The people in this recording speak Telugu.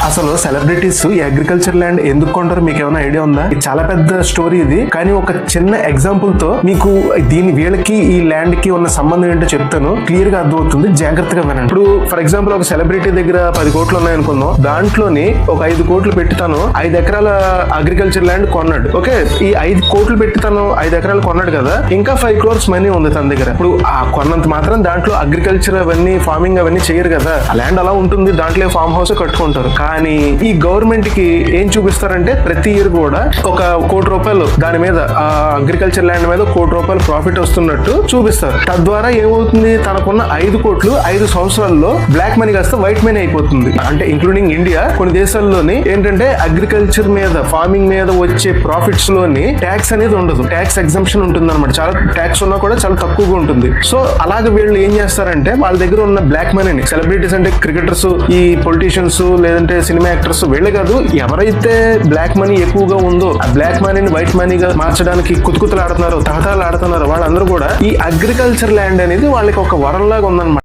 అసలు సెలబ్రిటీస్ ఈ అగ్రికల్చర్ ల్యాండ్ ఎందుకు కొంటారు మీకు ఏమైనా ఐడియా ఉందా? ఇది చాలా పెద్ద స్టోరీ ఇది, కానీ ఒక చిన్న ఎగ్జాంపుల్ తో మీకు వీళ్ళకి ఈ ల్యాండ్ కి ఉన్న సంబంధం ఏంటో చెప్తాను, క్లియర్ గా అర్థమవుతుంది, జాగ్రత్తగా వినండి. ఇప్పుడు ఫర్ ఎగ్జాంపుల్ ఒక సెలబ్రిటీ దగ్గర 10 కోట్లు ఉన్నాయనుకుందాం, దాంట్లోని ఒక 5 కోట్లు పెట్టి తను 5 ఎకరాల అగ్రికల్చర్ ల్యాండ్ కొన్నాడు. ఓకే, ఈ 5 కోట్లు పెట్టి తను 5 ఎకరాలు కొన్నాడు కదా, ఇంకా 5 crores మనీ ఉంది తన దగ్గర. ఇప్పుడు ఆ కొన్నంత మాత్రం దాంట్లో అగ్రికల్చర్ అవన్నీ ఫార్మింగ్ అవన్నీ చేయరు కదా, ఆ ల్యాండ్ అలా ఉంటుంది, దాంట్లో ఫామ్ హౌస్ కట్టుకుంటారు. కానీ ఈ గవర్నమెంట్ కి ఏం చూపిస్తారంటే ప్రతి ఇయర్ కూడా ఒక 1 కోటి రూపాయలు దాని మీద ఆ అగ్రికల్చర్ ల్యాండ్ మీద 1 కోటి రూపాయలు ప్రాఫిట్ వస్తున్నట్టు చూపిస్తారు. తద్వారా ఏమవుతుంది, తనకున్న 5 కోట్లు 5 సంవత్సరాల్లో బ్లాక్ మనీ కాస్త వైట్ మనీ అయిపోతుంది. అంటే ఇంక్లూడింగ్ ఇండియా, కొన్ని దేశాల్లోని ఏంటంటే అగ్రికల్చర్ మీద ఫార్మింగ్ మీద వచ్చే ప్రాఫిట్స్ లోని ట్యాక్స్ అనేది ఉండదు, ట్యాక్స్ ఎగ్జంప్షన్ ఉంటుంది అనమాట. చాలా ట్యాక్స్ ఉన్నా కూడా చాలా తక్కువగా ఉంటుంది. సో అలాగే వీళ్ళు ఏం చేస్తారంటే వాళ్ళ దగ్గర ఉన్న బ్లాక్ మనీని, సెలబ్రిటీస్ అంటే క్రికెటర్స్, ఈ పొలిటీషియన్స్ లేదంటే సినిమా యాక్టర్స్, వీళ్ళే కాదు, ఎవరైతే బ్లాక్ మనీ ఎక్కువగా ఉందో ఆ బ్లాక్ మనీని వైట్ మనీగా మార్చడానికి కుతుకుతలు ఆడుతున్నారో, తహతాలు ఆడుతున్నారో, వాళ్ళందరూ కూడా ఈ అగ్రికల్చర్ ల్యాండ్ అనేది వాళ్ళకి ఒక వరంలాగా ఉందన్నమాట.